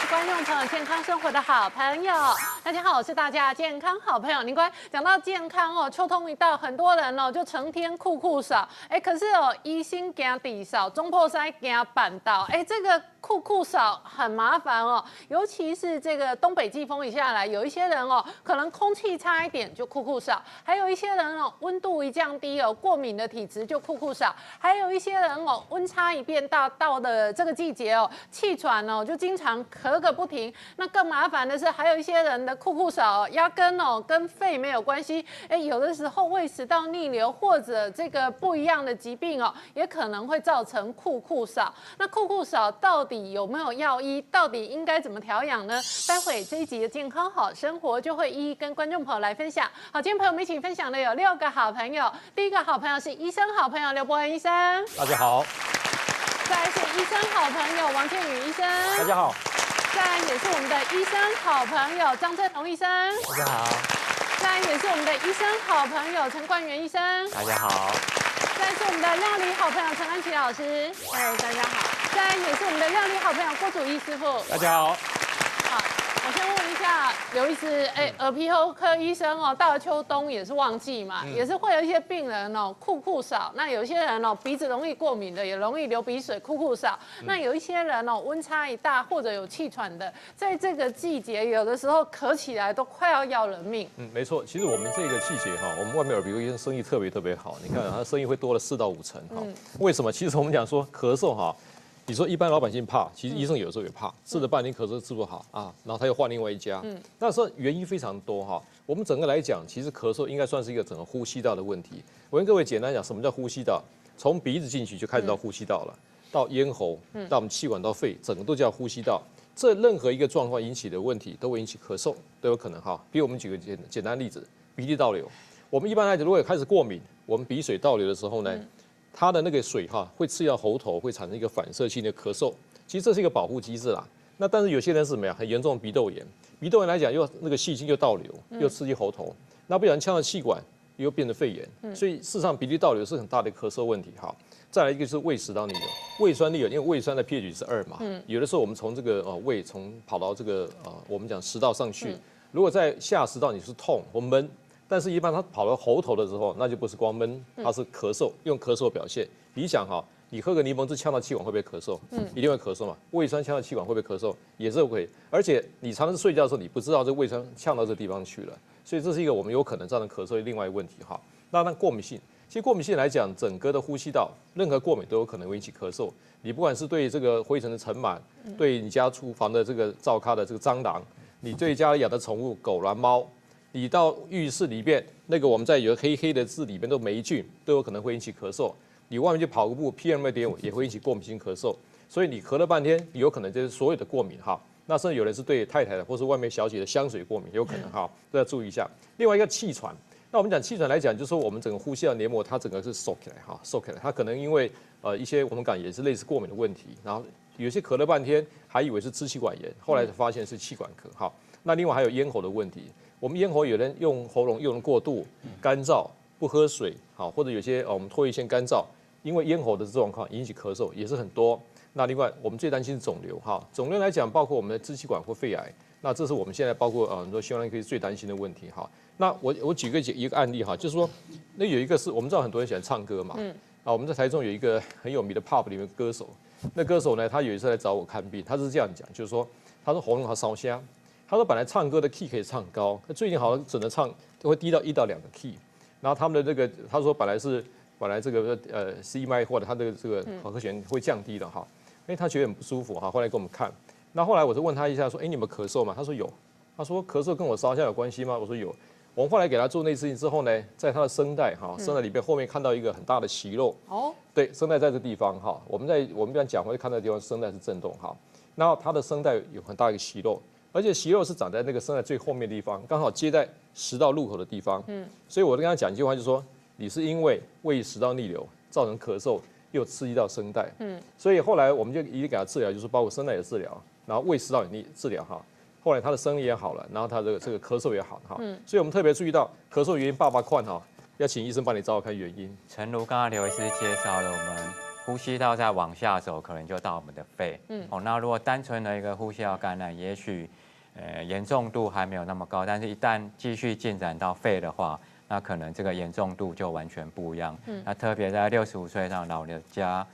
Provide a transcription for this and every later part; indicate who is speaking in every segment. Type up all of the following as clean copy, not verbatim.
Speaker 1: 是观众朋友健康生活的好朋友。大家好，我是大家健康好朋友林官。讲到健康哦，秋冬一到，很多人哦就成天酷酷少，可是哦医心惊地少，中破塞惊板道，这个酷酷少很麻烦哦，尤其是这个东北季风一下来，有一些人哦可能空气差一点就酷酷少，还有一些人哦温度一降低哦过敏的体质就酷酷少，还有一些人哦温差一变大，到的这个季节哦气喘哦就经常咳个不停。那更麻烦的是，还有一些人的酷酷少压根哦跟肺没有关系，有的时候胃食道逆流或者这个不一样的疾病哦，也可能会造成酷酷少。那酷酷少到底有没有药医？到底应该怎么调养呢？待会这一集的健康好生活就会一一跟观众朋友来分享。好，今天朋友们一起分享的有6个好朋友。第一个好朋友是医生好朋友刘伯恩医生，
Speaker 2: 大家好。
Speaker 1: 再来是医生好朋友王建宇医生，
Speaker 2: 大家好。
Speaker 1: 再来也是我们的医生好朋友张正荣医生，
Speaker 2: 大家好。
Speaker 1: 再来也是我们的医生好朋友陈冠元医生，
Speaker 2: 大家好。
Speaker 1: 再来是我们的料理好朋友陈安琪老师，大家好。再来也是我们的料理好朋友郭祖义师傅，
Speaker 2: 大家好。
Speaker 1: 好，我先问一下刘医师，耳鼻喉科医生哦，到了秋冬也是旺季嘛，也是会有一些病人哦酷酷少，那有些人哦鼻子容易过敏的，也容易流鼻水，酷酷少。那有一些人哦温差一大或者有气喘的，在这个季节有的时候咳起来都快要人命。
Speaker 2: 没错，其实我们这个季节哈，我们外面耳鼻喉医生生意特别好，你看他生意会多了4到5成哈。为什么？其实我们讲说咳嗽哈。你说一般老百姓怕，其实医生有时候也怕，治了半年咳嗽治不好啊，然后他又换另外一家。那时候原因非常多哈。我们整个来讲，其实咳嗽应该算是一个整个呼吸道的问题。我跟各位简单讲，什么叫呼吸道？从鼻子进去就开始到呼吸道了，到咽喉，到我们气管到肺，整个都叫呼吸道。这任何一个状况引起的问题，都会引起咳嗽，都有可能哈。比如我们举个简单例子，鼻涕倒流。我们一般来讲，如果有开始过敏，我们鼻水倒流的时候呢？它的那个水哈会刺到喉头，会产生一个反射性的咳嗽。其实这是一个保护机制啦。那但是有些人是怎么样？很严重的鼻窦炎，鼻窦炎来讲又那个细菌又倒流，又刺激喉头，那不小心呛到气管，又变得肺炎。所以事实上鼻涕倒流是很大的咳嗽问题。好，再来一个就是胃食道逆流，胃酸逆流，因为胃酸的 pH 是2嘛。有的时候我们从这个胃跑到这个我们讲食道上去，如果在下食道你是痛或闷。但是，一般它跑到喉头的时候，那就不是光闷，它是咳嗽，用咳嗽表现。你想哈，你喝个柠檬汁呛到气管会不会咳嗽？一定会咳嗽嘛。胃酸呛到气管会不会咳嗽？也是会。而且你常常睡觉的时候，你不知道这胃酸呛到这地方去了，所以这是一个我们有可能造成咳嗽的另外一个问题哈。那过敏性，其实过敏性来讲，整个的呼吸道任何过敏都有可能会引起咳嗽。你不管是对这个灰尘的尘螨，对你家厨房的这个灶咖的这个蟑螂，你对家里养的宠物狗啦猫。你到浴室里边，那个我们在有黑黑的字里边都霉菌，都有可能会引起咳嗽。你外面去跑个步 ，PM2.5也会引起过敏性咳嗽。所以你咳了半天，有可能就是所有的过敏哈。那甚至有人是对太太的或是外面小姐的香水过敏，有可能哈，都要注意一下。另外一个气喘，那我们讲气喘来讲，就是说我们整个呼吸道黏膜它整个是收起来哈，收起来，它可能因为一些我们讲也是类似过敏的问题，然后有些咳了半天，还以为是支气管炎，后来才发现是气管咳哈。那另外还有咽喉的问题。我们咽喉有人用喉咙用的过度、干燥、不喝水，好，或者有些我们唾液腺干燥，因为咽喉的状况引起咳嗽也是很多。那另外我们最担心是肿瘤哈，肿瘤来讲包括我们的支气管或肺癌，那这是我们现在包括很多胸腔科最担心的问题哈。那我举一个案例哈，就是说那有一个是我们知道很多人喜欢唱歌嘛，我们在台中有一个很有名的 pub 里面歌手，那歌手呢他有一次来找我看病，他是这样讲，就是说他说喉咙他烧瞎。他说本来唱歌的 key 可以唱高，最近好像只能唱会低到1到2个 key。然后他们的这个他说本来这个C 麦或者他的这个和弦会降低的哈，他觉得很不舒服哈，后来给我们看。那后来我就问他一下说，你有没有咳嗽嘛？他说有。他说咳嗽跟我烧瞎有关系吗？我说有。我们后来给他做内视镜之后呢，在他的声带哈，声带里边后面看到一个很大的息肉。哦。对，声带在这地方哈，我们一般讲会看到的地方声带是震动哈，然后他的声带有很大一个息肉。而且息肉是长在那个声带最后面的地方，刚好接在食道入口的地方。所以我跟他讲一句话，就是说你是因为胃食道逆流造成咳嗽，又刺激到声带。所以后来我们就一定给他治疗，就是包括声带的治疗，然后胃食道也治疗哈。后来他的声音也好了，然后他的这个咳嗽也好哈。所以我们特别注意到咳嗽原因爸爸看哈，要请医生帮你找找看原因。
Speaker 3: 诚如刚刚刘医师介绍了我们呼吸道再往下走，可能就到我们的肺。那如果单纯的一个呼吸道感染，也许严重度还没有那么高，但是一旦继续进展到肺的话，那可能这个严重度就完全不一样。那特别在65岁以上老人家，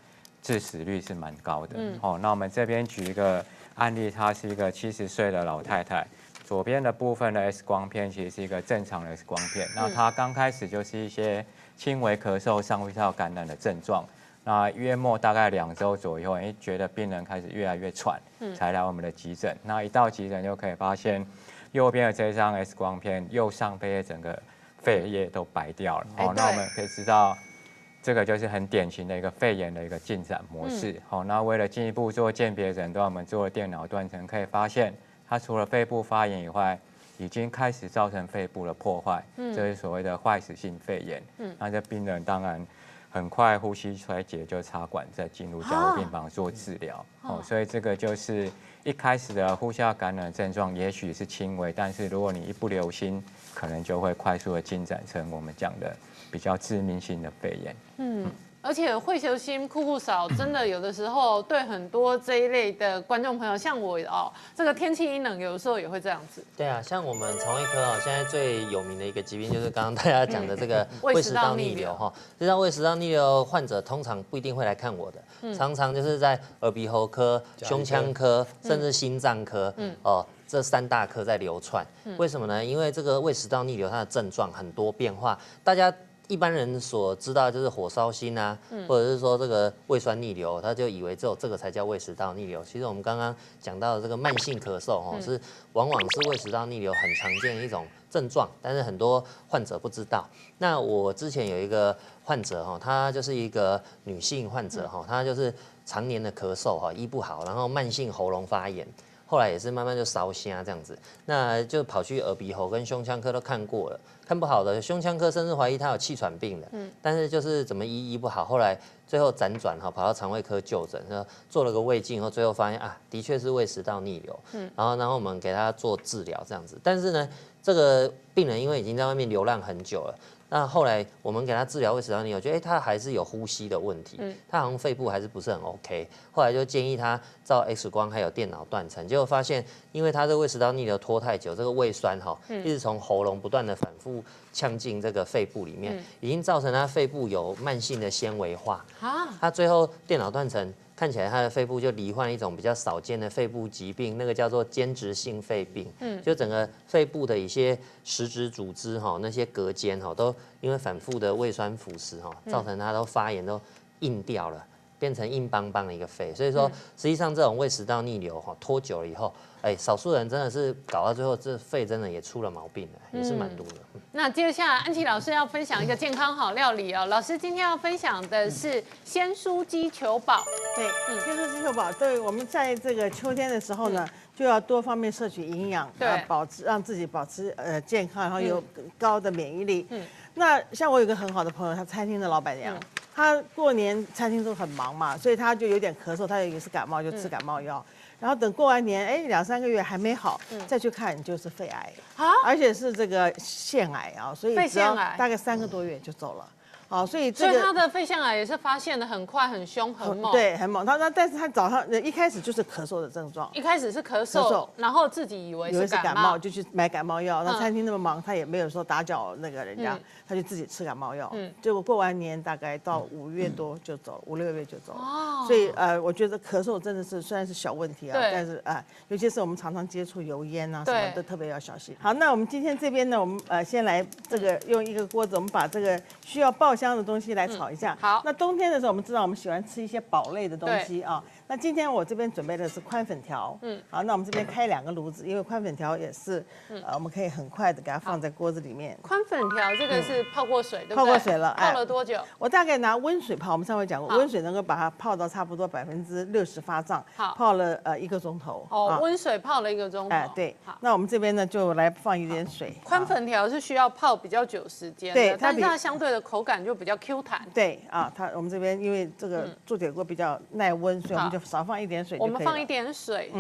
Speaker 3: 致死率是蛮高的。那我们这边举一个案例，她是一个70岁的老太太。左边的部分的 X 光片其实是一个正常的 X 光片，那她刚开始就是一些轻微咳嗽、上呼吸道感染的症状。那约莫大概2周左右，觉得病人开始越来越喘，才来我们的急诊。那一到急诊就可以发现，右边的这张 X 光片，右上肺叶整个肺叶都白掉了。那我们可以知道，这个就是很典型的一个肺炎的一个进展模式。那为了进一步做鉴别诊断，我们做了电脑断层，可以发现它除了肺部发炎以外，已经开始造成肺部的破坏，这是所谓的坏死性肺炎。那这病人当然很快呼吸衰竭就插管，再进入加护病房做治疗。所以这个就是一开始的呼吸道感染症状，也许是轻微，但是如果你一不留心，可能就会快速的进展成我们讲的比较致命性的肺炎。
Speaker 1: 而且会球星酷酷嫂真的有的时候对很多这一类的观众朋友，像我这个天气阴冷，有的时候也会这样子。
Speaker 4: 对啊，像我们肠胃科现在最有名的一个疾病就是刚刚大家讲的这个胃食道逆流哈。这张胃食道逆流患者通常不一定会来看我的，常常就是在耳鼻喉科、胸腔科，甚至心脏科，这3大科在流窜。为什么呢？因为这个胃食道逆流它的症状很多变化，大家一般人所知道就是火烧心啊，或者是说这个胃酸逆流，他就以为只有这个才叫胃食道逆流。其实我们刚刚讲到的这个慢性咳嗽是往往是胃食道逆流很常见的一种症状，但是很多患者不知道。那我之前有一个患者她就是一个女性患者她就是常年的咳嗽医不好，然后慢性喉咙发炎。后来也是慢慢就烧瞎这样子，那就跑去耳鼻喉跟胸腔科都看过了，看不好的胸腔科甚至怀疑他有气喘病的，但是就是怎么医不好，后来最后辗转跑到肠胃科就诊，做了个胃镜后，最后发现的确是胃食道逆流，然后我们给他做治疗这样子，但是呢，这个病人因为已经在外面流浪很久了。那后来我们给他治疗胃食道逆流，觉得他还是有呼吸的问题，他好像肺部还是不是很 OK。后来就建议他照 X 光还有电脑断层，结果发现因为他的胃食道逆流拖太久，这个胃酸一直从喉咙不断的反复呛进这个肺部里面，已经造成他肺部有慢性的纤维化。他最后电脑断层看起来他的肺部就罹患一种比较少见的肺部疾病，那个叫做间质性肺病。就整个肺部的一些实质组织那些隔间都因为反复的胃酸腐蚀造成它都发炎都硬掉了，变成硬邦邦的一个肺。所以说，实际上这种胃食道逆流拖久了以后，少数人真的是搞到最后，这肺真的也出了毛病了，也是蛮多的。
Speaker 1: 那接下来安琪老师要分享一个健康好料理老师今天要分享的是鲜蔬鸡球堡。
Speaker 5: 对，鲜蔬鸡球堡，对，我们在这个秋天的时候呢，就要多方面摄取营养，让自己保持健康，然后有高的免疫力。那像我有个很好的朋友，他餐厅的老板娘，他过年餐厅都很忙嘛，所以他就有点咳嗽，他也是感冒就吃感冒药。然后等过完年，2、3个月还没好，再去看就是肺癌而且是这个腺癌所以
Speaker 1: 肺腺癌
Speaker 5: 大概3个多月就走了。所以
Speaker 1: 他的肺腺癌也是发现的很快、很凶、很猛。
Speaker 5: 对，很猛。但是他早上一开始就是咳嗽的症状，
Speaker 1: 一开始是咳嗽，然后自己以为是感冒，
Speaker 5: 就去买感冒药。那餐厅那么忙，他也没有说打搅那个人家，他就自己吃感冒药。结果过完年大概到5月多就走了，5、6个月就走了。所以我觉得咳嗽真的是虽然是小问题但是尤其是我们常常接触油烟什么的，特别要小心。好，那我们今天这边呢，我们先来这个用一个锅子，我们把这个需要爆香的东西来炒一下。
Speaker 1: 好，
Speaker 5: 那冬天的时候，我们知道我们喜欢吃一些堡类的东西那今天我这边准备的是宽粉条，好，那我们这边开2个炉子，因为宽粉条也是，我们可以很快的给它放在锅子里面。
Speaker 1: 宽粉条这个是泡过水，对不对？
Speaker 5: 泡过水了，
Speaker 1: 泡了多久？
Speaker 5: 我大概拿温水泡，我们上回讲过，温水能够把它泡到差不多60%发胀，泡了1个钟头。
Speaker 1: 温水泡了1个钟头。
Speaker 5: 对。那我们这边呢就来放一点水。
Speaker 1: 宽粉条是需要泡比较久时间的，但是它相对的口感就比较 Q 弹。
Speaker 5: 对我们这边因为这个铸铁锅比较耐温，所以我们就少放一点水就可以了。
Speaker 1: 我们放一点水。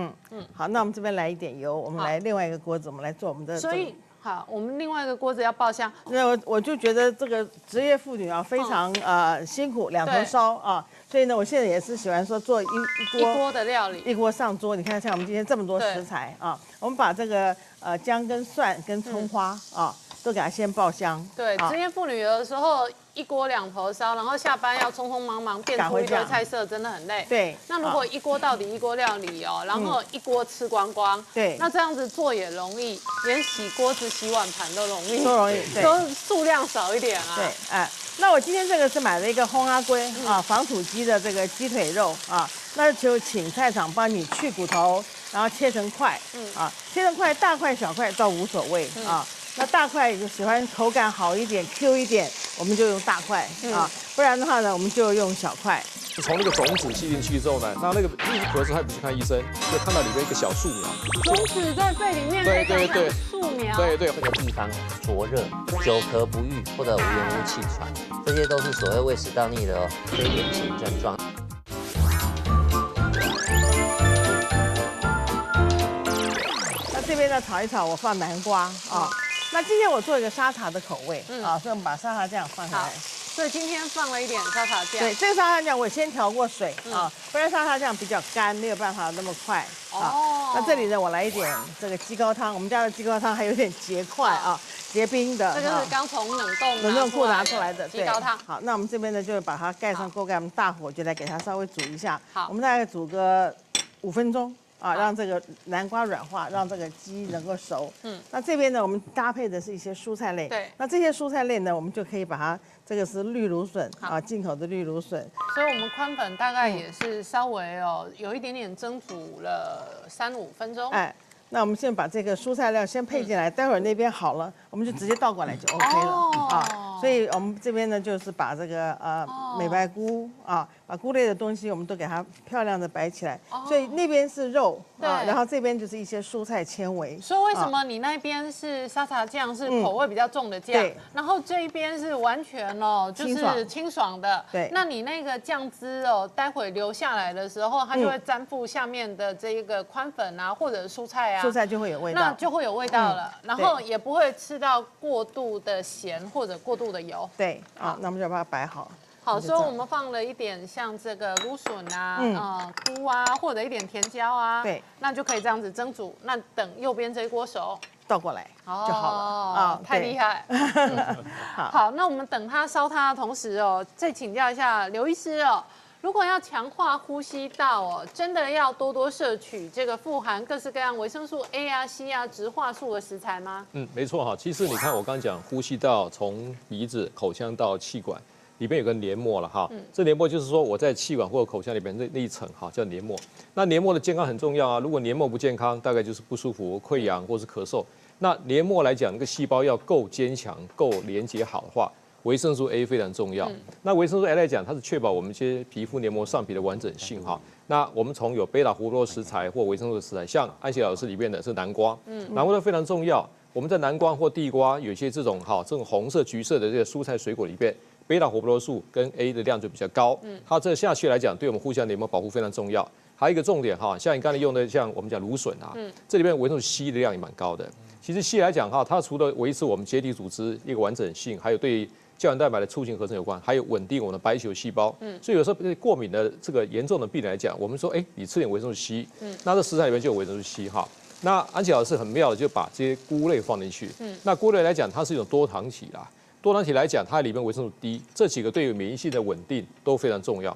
Speaker 5: 好，那我们这边来一点油，我们来另外一个锅子，我们来做我们的。
Speaker 1: 所以好，我们另外一个锅子要爆香。
Speaker 5: 那我就觉得这个职业妇女啊，非常辛苦，两头烧啊。所以呢，我现在也是喜欢说做一
Speaker 1: 锅的料理，
Speaker 5: 一锅上桌。你看，像我们今天这么多食材啊，我们把这个姜跟蒜跟葱花啊，都给它先爆香。
Speaker 1: 对，职业妇女有的时候一锅两头烧，然后下班要匆匆忙忙变出一堆菜色，真的很累。
Speaker 5: 对。
Speaker 1: 那如果一锅到底一锅料理哦，然后一锅吃光光，
Speaker 5: 对，
Speaker 1: 那这样子做也容易，连洗锅子、洗碗盘都容易，
Speaker 5: 都容易，
Speaker 1: 都数量少一点啊。
Speaker 5: 对，哎。那我今天这个是买了一个烘阿龟啊，防土鸡的这个鸡腿肉啊，那就请菜场帮你去骨头，然后切成块，啊，切成块，大块小块倒无所谓啊。那大块就喜欢口感好一点、Q 一点，我们就用大块啊，不然的话呢，我们就用小块。
Speaker 2: 从那个种子吸进去之后呢，那个一咳嗽还不去看医生，就看到里面一个小树苗，
Speaker 1: 种子在肺里面，
Speaker 2: 对，
Speaker 1: 树苗，
Speaker 2: 对，
Speaker 4: 这个地方灼热、久咳不愈或者无缘无气喘，这些都是所谓胃食道逆流非典型症状。
Speaker 5: 那这边呢炒一炒，我放南瓜啊。那今天我做一个沙茶的口味啊，所以我们把沙茶酱放下来。
Speaker 1: 所以今天放了一点沙茶酱。
Speaker 5: 对，这个沙茶酱我先调过水啊，不然沙茶酱比较干，没有办法那么快啊。那这里呢，我来一点这个鸡高汤，我们家的鸡高汤还有点结块啊，结冰的。
Speaker 1: 这就是刚从冷冻
Speaker 5: 库拿出来的
Speaker 1: 鸡高汤。
Speaker 5: 好，那我们这边呢，就把它盖上锅盖，我们大火就来给它稍微煮一下。
Speaker 1: 好，
Speaker 5: 我们大概煮个5分钟。啊，让这个南瓜软化，让这个鸡能够熟。那这边呢，我们搭配的是一些蔬菜类。
Speaker 1: 对。
Speaker 5: 那这些蔬菜类呢，我们就可以把它，这个是绿芦笋啊，进口的绿芦笋。
Speaker 1: 所以我们宽粉大概也是稍微有一点点蒸煮了3-5分钟。
Speaker 5: 哎，那我们现在把这个蔬菜料先配进来，待会儿那边好了，我们就直接倒过来就 OK 了啊。所以我们这边呢，就是把这个美白菇啊，把菇类的东西我们都给它漂亮的摆起来。所以那边是肉啊，然后这边就是一些蔬菜纤维。
Speaker 1: 所以为什么你那边是沙茶酱是口味比较重的酱，然后这一边是完全就是清爽的。
Speaker 5: 对。
Speaker 1: 那你那个酱汁待会流下来的时候，它就会沾附下面的这一个宽粉啊，或者蔬菜啊，
Speaker 5: 蔬菜就会有味道，
Speaker 1: 那就会有味道了。然后也不会吃到过度的咸或者过度的油。
Speaker 5: 对，啊，那我们就把它摆好。
Speaker 1: 好，所以我们放了一点像这个芦笋啊、菇啊，或者一点甜椒啊，
Speaker 5: 对，
Speaker 1: 那就可以这样子蒸煮。那等右边这一锅熟，
Speaker 5: 倒过来就好了啊，
Speaker 1: 太厉害。好，那我们等它烧它的同时再请教一下刘医师如果要强化呼吸道真的要多多摄取这个富含各式各样维生素 A 啊、C 啊、植化素的食材吗？
Speaker 2: 没错哈。其实你看我刚刚讲呼吸道从鼻子、口腔到气管。里面有个黏膜了哈，这黏膜就是说我在气管或者口腔里面那一层哈叫黏膜。那黏膜的健康很重要啊，如果黏膜不健康，大概就是不舒服、溃疡或是咳嗽。那黏膜来讲，那个细胞要够坚强、够连接好的话，维生素 A 非常重要。那维生素 A 来讲，它是确保我们一些皮肤黏膜上皮的完整性哈。那我们从有贝塔胡萝卜食材或维生素的食材，像安琪老师里面的是南瓜，南瓜都非常重要。我们在南瓜或地瓜有些这种红色、橘色的这个蔬菜水果里边。贝塔胡萝卜素跟 A 的量就比较高，它这下去来讲，对我们呼吸道黏膜保护非常重要。还有一个重点像你刚才用的，像我们讲芦笋这里面维生素 C 的量也蛮高的。其实 C 来讲它除了维持我们结缔组织一个完整性，还有对胶原蛋白的促进合成有关，还有稳定我们的白球细胞。所以有时候对过敏的这个严重的病人来讲，我们说，你吃点维生素 C，那这食材里面就有维生素 C 那安琪老师很妙的就把这些菇类放进去。那菇类来讲，它是一种多糖体啦。多糖体来讲，它里面维生素 D 这几个对于免疫性的稳定都非常重要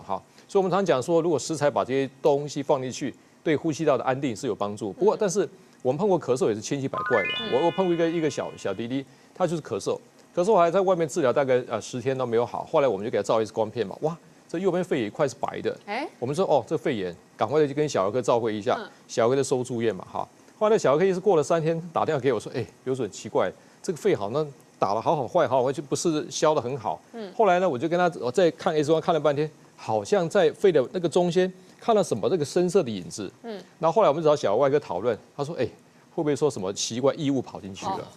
Speaker 2: 所以我们常讲说，如果食材把这些东西放进去，对呼吸道的安定是有帮助。不过，但是我们碰过咳嗽也是千奇百怪的。我碰过一个小弟弟，他就是咳嗽还在外面治疗大概10天都没有好。后来我们就给他照X光片嘛，哇，这右边肺炎一块是白的。我们说这肺炎，赶快就跟小儿科照会一下，小儿科就收住院嘛后来小儿科医师过了3天打电话给我说，刘主任奇怪，这个肺好像打了好坏就不是消得很好。后来呢，我就跟我在看 X 光看了半天，好像在肺的那个中间看到什么这个深色的影子。然后后来我们找小儿外科讨论，他说，会不会说什么奇怪异物跑进去了？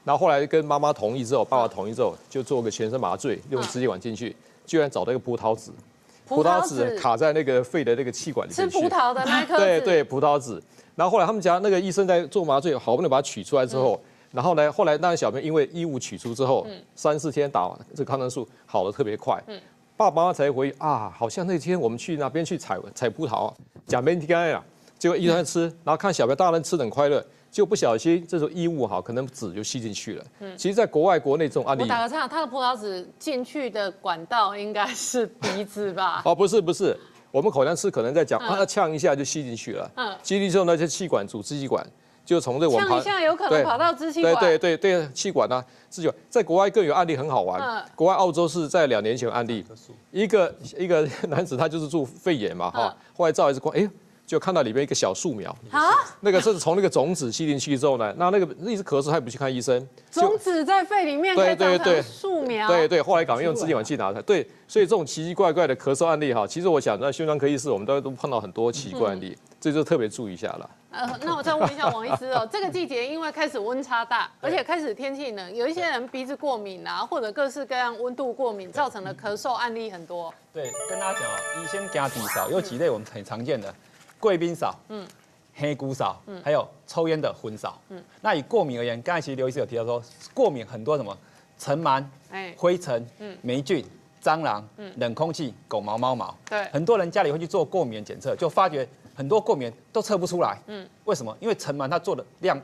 Speaker 2: 然后后来跟妈妈同意之后，爸爸同意之后，就做个全身麻醉，用支气管进去，居然找到一个葡萄籽卡在那个肺的那个气管里面。
Speaker 1: 吃葡萄的那颗籽。
Speaker 2: 对，葡萄籽。然后后来他们家那个医生在做麻醉，好不容易把它取出来之后。然后呢，后来那小朋友因为异物取出之后，3、4天打这个抗生素好的特别快。爸爸妈妈才回忆啊，好像那天我们去那边去采葡萄，讲没听啊，结果一直在吃，然后看小朋友大人吃得很快乐。就不小心这种异物哈，可能籽就吸进去了。其实，在国外、国内这种案例，
Speaker 1: 我打个岔，它的葡萄籽进去的管道应该是鼻子吧？
Speaker 2: 哦，不是，我们口腔吃可能在讲呛一下就吸进去了。吸进去之后呢，就气管主支气管就从这
Speaker 1: 呛一下有可能跑到支气管。
Speaker 2: 对，气管啊，支气管。在国外更有案例很好玩，国外澳洲是在2年前有案例，一个男子他就是住肺炎嘛哈，后来照 X 光，就看到里面一个小树苗啊，那个是从那个种子吸进去之后呢，那个一直咳嗽，还不去看医生。
Speaker 1: 种子在肺里面可以长成树苗。
Speaker 2: 对，后来赶快用支气管气拿出来。对，所以这种奇奇怪怪的咳嗽案例哈，其实我想在胸腔科医师我们都碰到很多奇怪案例，这就特别注意一下了。
Speaker 1: 那我再问一下王医师哦，这个季节因为开始温差大，而且开始天气冷，有一些人鼻子过敏啊，或者各式各样温度过敏造成的咳嗽案例很多。
Speaker 6: 对，跟大家讲哦，医生加低少有几类我们很常见的。贵宾扫，黑菇扫，还有抽烟的混扫。那以过敏而言，刚才其实刘医师有提到说，过敏很多什么尘螨、灰尘、霉菌、蟑螂、冷空气、狗毛、猫毛。
Speaker 1: 对，
Speaker 6: 很多人家里会去做过敏检测，就发觉很多过敏都测不出来。为什么？因为尘螨它做的量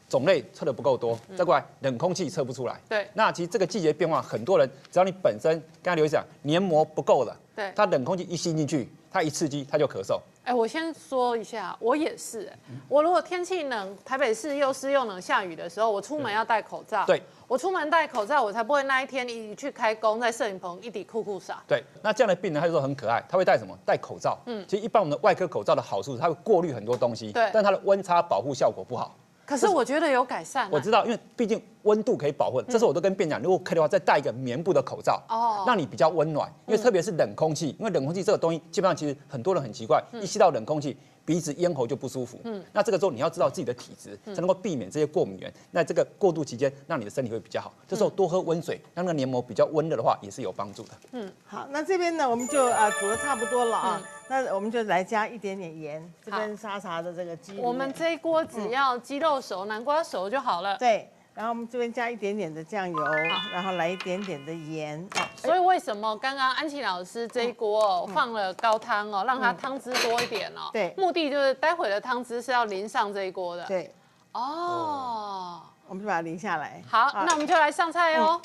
Speaker 6: 种类测的不够多，再过来冷空气测不出来。
Speaker 1: 对，
Speaker 6: 那其实这个季节变化，很多人只要你本身刚才刘医师讲黏膜不够了，
Speaker 1: 对，
Speaker 6: 它冷空气一吸进去，它一刺激它就咳嗽。
Speaker 1: 我先说一下，我也是。我如果天气冷，台北市又湿又冷，下雨的时候，我出门要戴口罩。
Speaker 6: 对，
Speaker 1: 我出门戴口罩，我才不会那一天一去开工，在摄影棚一底酷酷傻。
Speaker 6: 对，那这样的病人他就说很可爱，他会戴什么？戴口罩。其实一般我们的外科口罩的好处是它会过滤很多东西，
Speaker 1: 对，
Speaker 6: 但它的温差保护效果不好。
Speaker 1: 可是我觉得有改善。
Speaker 6: 我知道，因为毕竟温度可以保护。这时候我都跟病人讲，如果可以的话，再戴一个棉布的口罩，让你比较温暖。因为特别是冷空气，因为冷空气这个东西，基本上其实很多人很奇怪，一吸到冷空气，鼻子、咽喉就不舒服。那这个时候你要知道自己的体质，才能够避免这些过敏源。那这个过渡期间，让你的身体会比较好。这时候多喝温水，让那个黏膜比较温热的话，也是有帮助的。
Speaker 5: 好，那这边呢，我们就煮的差不多了啊。那我们就来加一点点盐，这边沙茶的这个鸡。
Speaker 1: 我们这一锅只要鸡肉熟、南瓜熟就好了。
Speaker 5: 对，然后我们这边加一点点的酱油，然后来一点点的盐。
Speaker 1: 所以为什么刚刚安琪老师这一锅放了高汤哦，让它汤汁多一点哦？
Speaker 5: 对，
Speaker 1: 目的就是待会的汤汁是要淋上这一锅的。
Speaker 5: 对，我们就把它淋下来。
Speaker 1: 好，那我们就来上菜哦。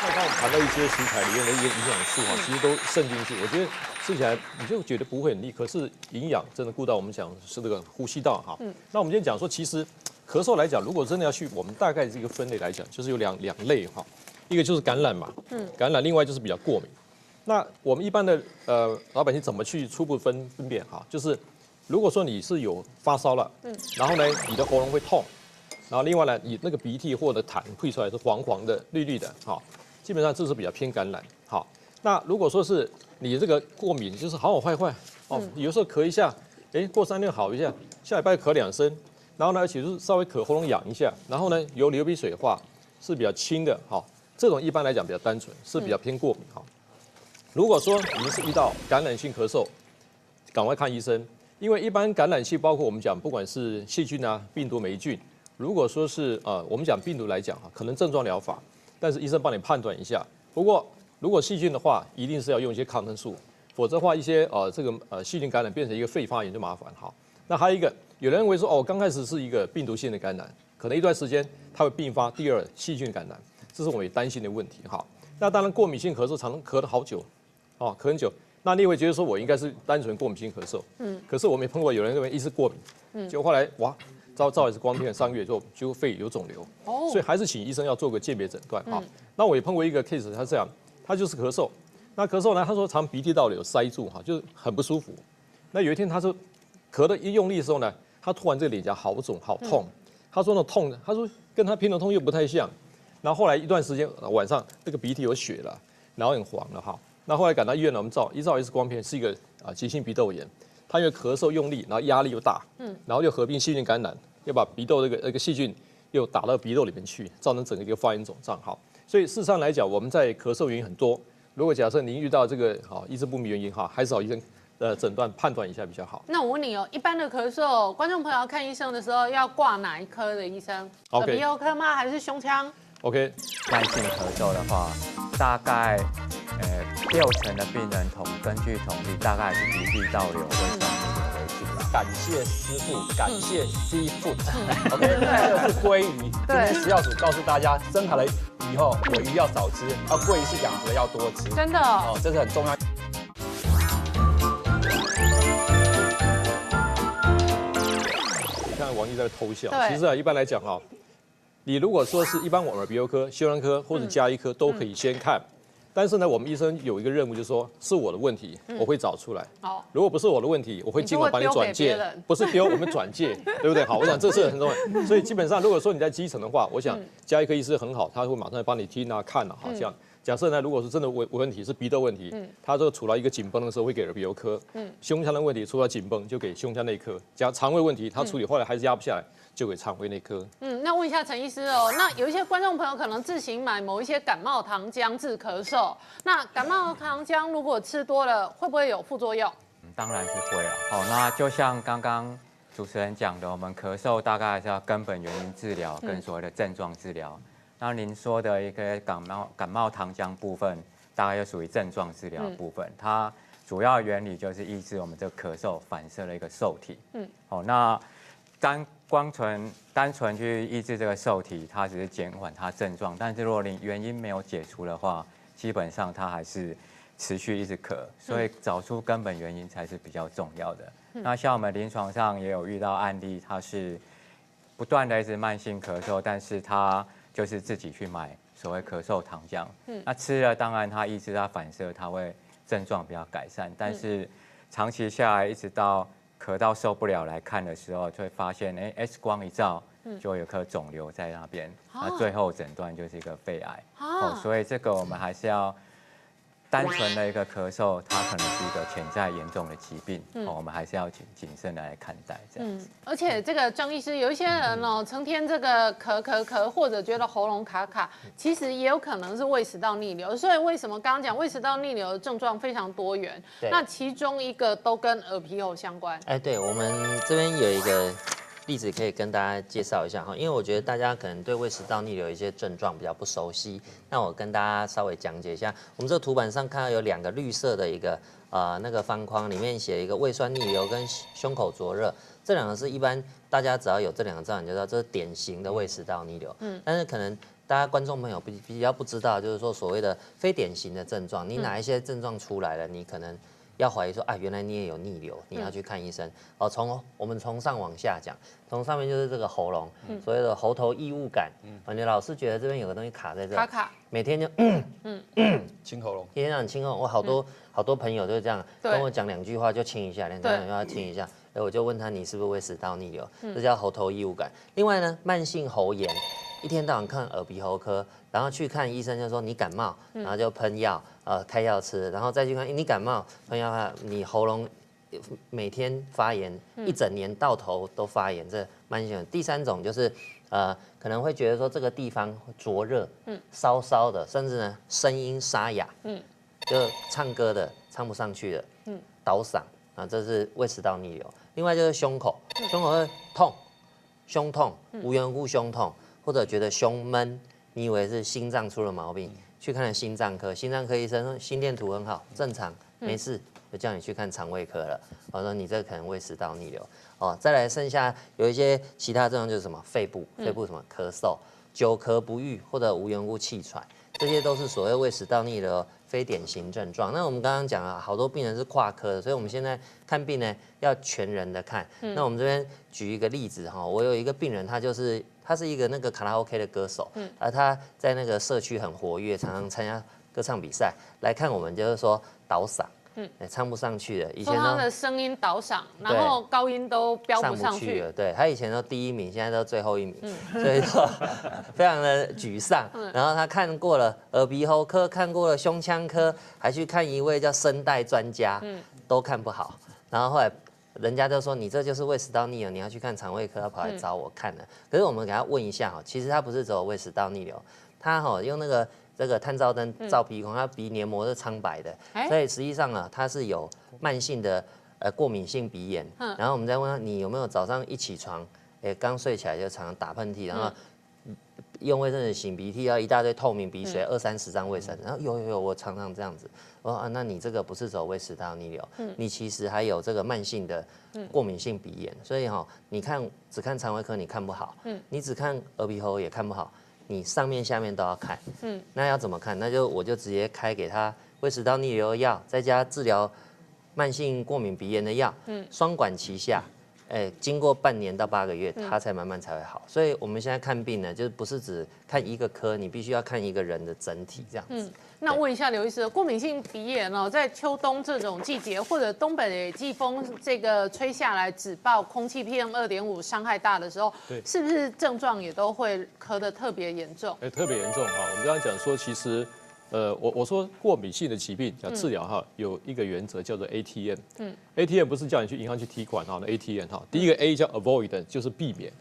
Speaker 2: 那刚刚谈到一些食材里面的一些营养素啊，其实都渗进去，我觉得吃起来你就觉得不会很腻，可是营养真的顾到我们讲是这个呼吸道哈。那我们今天讲说，其实咳嗽来讲，如果真的要去我们大概这个分类来讲，就是有两类哈，一个就是感染嘛，感染，另外就是比较过敏。那我们一般的老百姓怎么去初步分辨哈？就是如果说你是有发烧了，然后呢你的喉咙会痛，然后另外呢你那个鼻涕或者痰吐出来是黄黄的、绿绿的，哈。基本上这是比较偏感染，好。那如果说是你这个过敏，就是好坏哦，有时候咳一下，过3天好一下，下礼拜咳2声，然后呢，而且是稍微咳喉咙痒一下，然后呢有流鼻水的话是比较轻的，好，这种一般来讲比较单纯，是比较偏过敏，好。如果说你们是遇到感染性咳嗽，赶快看医生，因为一般感染性包括我们讲不管是细菌啊、病毒、霉菌，如果说是我们讲病毒来讲哈，可能症状疗法。但是医生帮你判断一下。不过如果细菌的话，一定是要用一些抗生素，否则的话一些细菌感染变成一个肺发炎就麻烦。好，那还有一个，有人认为说刚开始是一个病毒性的感染，可能一段时间它会并发第二细菌感染，这是我们也担心的问题。好，那当然过敏性咳嗽常常咳了好久，咳很久。那你会觉得说我应该是单纯过敏性咳嗽，可是我没碰过有人认为一是过敏，结果后来哇。照 X 光片3个月之后，就肺有肿瘤，所以还是请医生要做个鉴别诊断哈。那我也碰过一个 case， 他这样，他就是咳嗽，那咳嗽呢，他说常鼻涕道里有塞住哈，就是很不舒服。那有一天他说咳的一用力的时候呢，他突然这个脸颊好肿好痛，他说那痛，他说跟他平常痛又不太像。然后后来一段时间晚上那个鼻涕有血了，然后很黄了哈。那后来赶到医院呢，我们照 X 光片是一个急性鼻窦炎。他因为咳嗽用力，然后压力又大，然后又合并细菌感染，又把鼻窦那个细菌又打到鼻窦里面去，造成整个一个发炎肿胀。好，所以事实上来讲，我们在咳嗽原因很多。如果假设您遇到这个医治不明原因哈，还是找医生诊断判断一下比较好。
Speaker 1: 那我问你哦，一般的咳嗽，观众朋友要看医生的时候要挂哪一科的医生？耳鼻喉科吗？还是胸腔
Speaker 2: ？OK，
Speaker 3: 慢性咳嗽的话，大概60%的病人根据统计，大概是鼻涕倒流会算为主的。
Speaker 6: 感谢师傅，感谢 Seafood。OK， 这个是鲑鱼。今天食药署告诉大家，生好了以后，尾鱼要少吃，鲑鱼是养殖的要多吃。
Speaker 1: 真的
Speaker 6: 哦，这是很重要。
Speaker 2: 你看王毅在偷笑。其实啊，一般来讲哈，你如果说是一般我们耳鼻喉科、胸腔科或者家医科都可以先看。但是呢，我们医生有一个任务，就是说是我的问题，我会找出来。哦，如果不是我的问题，我会尽快把你转介，不是丢，我们转介，对不对？好，我想这是很重要。所以基本上，如果说你在基层的话，我想家医科医师很好，他会马上帮你听啊、看啊，好这样。假设呢，如果是真的问题是鼻窦问题，他这个除了一个紧绷的时候会给耳鼻喉科，胸腔的问题除了紧绷就给胸腔内科，假肠胃问题他处理后来还是压不下来。就给肠胃内科。
Speaker 1: 那问一下陈医师哦，那有一些观众朋友可能自行买某一些感冒糖浆治咳嗽，那感冒糖浆如果吃多了，会不会有副作用？
Speaker 3: 当然是会了。好，那就像刚刚主持人讲的，我们咳嗽大概还是要根本原因治疗跟所谓的症状治疗。那您说的一个感冒糖浆部分，大概就属于症状治疗部分，它主要原理就是抑制我们这个咳嗽反射的一个受体。好，那单纯去抑制这个受体，它只是减缓它症状，但是如果你原因没有解除的话，基本上它还是持续一直咳，所以找出根本原因才是比较重要的。那像我们临床上也有遇到案例，他是不断的一直慢性咳嗽，但是他就是自己去买所谓咳嗽糖浆，那吃了当然它抑制它反射，它会症状比较改善，但是长期下来一直到咳到受不了来看的时候，就会发现，X 光一照，就有颗肿瘤在那边，那最后诊断就是一个肺癌。所以这个我们还是要单纯的一个咳嗽，它可能是一个潜在严重的疾病，我们还是要谨慎的来看待这样子。
Speaker 1: 而且这个张医师，有一些人哦，成天这个咳，或者觉得喉咙卡卡，其实也有可能是胃食道逆流。所以为什么刚刚讲胃食道逆流的症状非常多元？那其中一个都跟耳鼻喉相关。
Speaker 4: 对，我们这边有一个例子可以跟大家介绍一下哈，因为我觉得大家可能对胃食道逆流一些症状比较不熟悉，那我跟大家稍微讲解一下。我们这个图板上看到有2个绿色的一个那个方框，里面写一个胃酸逆流跟胸口灼热，这2个是一般大家只要有这2个症状，你就知道这是典型的胃食道逆流。但是可能大家观众朋友比较不知道，就是说所谓的非典型的症状，你哪一些症状出来了，你可能要怀疑说原来你也有逆流，你要去看医生。我们从上往下讲，从上面就是这个喉咙，所谓的喉头异物感。你老是觉得这边有个东西卡在这，
Speaker 1: 卡，
Speaker 4: 每天就
Speaker 6: 清喉咙，
Speaker 4: 一天让你清喉咙。我好多朋友都这样跟我讲2句话就清一下，2句话清一下。我就问他你是不是胃食道逆流，这叫喉头异物感。另外呢，慢性喉炎，一天到晚看耳鼻喉科，然后去看医生就说你感冒，然后就喷药，开药吃，然后再去看你感冒，喷药，你喉咙每天发炎，一整年到头都发炎，这慢性。第3种就是可能会觉得说这个地方灼热，烧烧的，甚至呢声音沙哑，就唱歌的唱不上去的，倒嗓啊，这是胃食道逆流。另外就是胸口会痛，胸痛，无缘无故胸痛，或者觉得胸闷，你以为是心脏出了毛病，去看了心脏科，心脏科医生说心电图很好，正常，没事，就叫你去看肠胃科了。我说你这可能胃食道逆流。再来剩下有一些其他症状就是什么肺部什么咳嗽、久咳不愈或者无缘无故气喘，这些都是所谓胃食道逆流非典型症状。那我们刚刚讲了，好多病人是跨科的，所以我们现在看病呢要全人的看。那我们这边举一个例子哈，我有一个病人，他是一个那个卡拉 OK 的歌手，而他在那个社区很活跃，常常参加歌唱比赛。来看我们就是说倒嗓，唱不上去的，以前
Speaker 1: 说他的声音倒嗓，然后高音都飙不上去
Speaker 4: 了。对，他以前都第1名，现在都最后1名，所以说非常的沮丧。然后他看过了耳鼻喉科，看过了胸腔科，还去看一位叫声带专家，都看不好。然后后来人家就说你这就是胃食道逆流，你要去看肠胃科，他跑来找我看了。可是我们给他问一下其实他不是只有胃食道逆流，他用那个这个探照灯照鼻孔，它鼻黏膜是苍白的，所以实际上啊，它是有慢性的过敏性鼻炎。然后我们再问他，你有没有早上一起床，刚睡起来就常常打喷嚏，然后用卫生纸擤鼻涕，要一大堆透明鼻水，20-30张卫生纸。然后有，我常常这样子。我说啊，那你这个不是走胃食道逆流，你其实还有这个慢性的过敏性鼻炎。所以你只看肠胃科你看不好，你只看耳鼻喉也看不好，你上面下面都要看。那要怎么看？我就直接开给他胃食道逆流的药，再加治疗慢性过敏鼻炎的药，双管齐下。经过半年到8个月，它才慢慢才会好。所以我们现在看病呢，就是不是只看一个科，你必须要看一个人的整体这样子。
Speaker 1: 那问一下刘医师，过敏性鼻炎在秋冬这种季节，或者东北季风这个吹下来，只报空气 PM2.5伤害大的时候，是不是症状也都会咳得特别严重？
Speaker 2: 特别严重哈。我们刚刚讲说，其实。我说过敏性的疾病要治疗有一个原则叫做 ATM。ATM 不是叫你去银行去提款那 ATM 第一个 A 叫 avoid， 就是避免。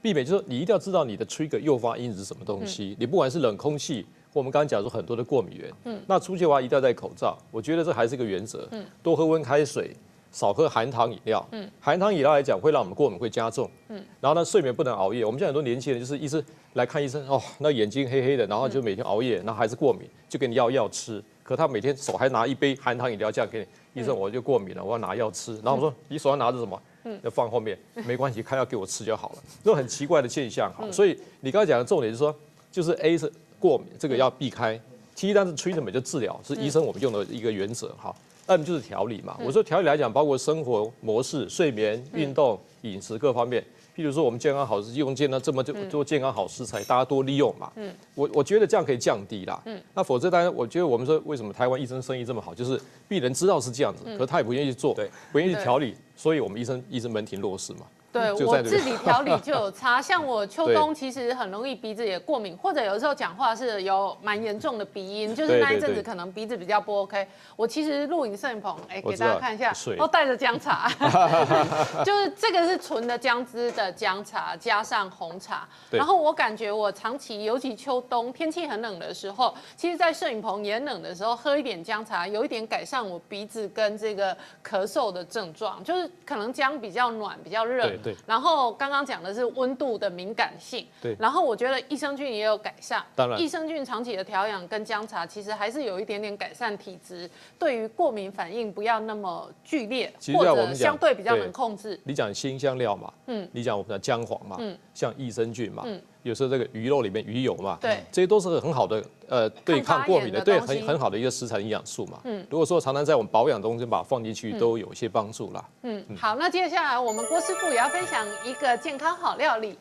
Speaker 2: 避免就是你一定要知道你的 trigger 诱发因子是什么东西。你不管是冷空气，或我们刚刚讲说很多的过敏源，那出去的话一定要戴口罩。我觉得这还是一个原则。多喝温开水。少喝含糖饮料，含糖饮料来讲会让我们过敏会加重，然后呢睡眠不能熬夜。我们现在很多年轻人就是一直来看医生，那眼睛黑黑的，然后就每天熬夜，然后还是过敏，就给你药吃，可他每天手还拿一杯含糖饮料这样给你，医生我就过敏了，我要拿药吃，然后我说你手上拿着什么？要放后面，没关系，开药给我吃就好了。这种很奇怪的现象，所以你刚才讲的重点是说，就是 A 是过敏，这个要避开 ；T 但是 treatment 就治疗，是医生我们用的一个原则哈。M 就是调理嘛，我说调理来讲，包括生活模式、睡眠、运动、饮食各方面。譬如说，我们健康好用健康这么多健康好食材，大家多利用嘛。我觉得这样可以降低啦。那否则当然，我觉得我们说为什么台湾医生生意这么好，就是病人知道是这样子，可他也不愿意做，不愿意调理，所以我们医生门庭若市嘛。
Speaker 1: 对我自己调理就有差，像我秋冬其实很容易鼻子也过敏，或者有时候讲话是有蛮严重的鼻音，就是那一阵子可能鼻子比较不 OK。我其实录影摄影棚，给大家看一下，都带着姜茶，就是这个是纯的姜汁的姜茶加上红茶。然后我感觉我长期，尤其秋冬天气很冷的时候，其实在摄影棚也冷的时候，喝一点姜茶，有一点改善我鼻子跟这个咳嗽的症状，就是可能姜比较暖，比较热。
Speaker 2: 对，
Speaker 1: 然后刚刚讲的是温度的敏感性，
Speaker 2: 对。
Speaker 1: 然后我觉得益生菌也有改善，
Speaker 2: 当然，
Speaker 1: 益生菌长期的调养跟姜茶其实还是有一点点改善体质，对于过敏反应不要那么剧烈，或者相对比较能控制。
Speaker 2: 你讲辛香料嘛，你讲我们的姜黄嘛，像益生菌嘛，有时候这个鱼肉里面鱼油嘛，
Speaker 1: 对，
Speaker 2: 这些都是很好的对抗过敏的，对很好的一个食材营养素嘛。如果说常常在我们保养中间把它放进去，都有一些帮助啦。
Speaker 1: 好，那接下来我们郭师傅也要分享一个健康好料理：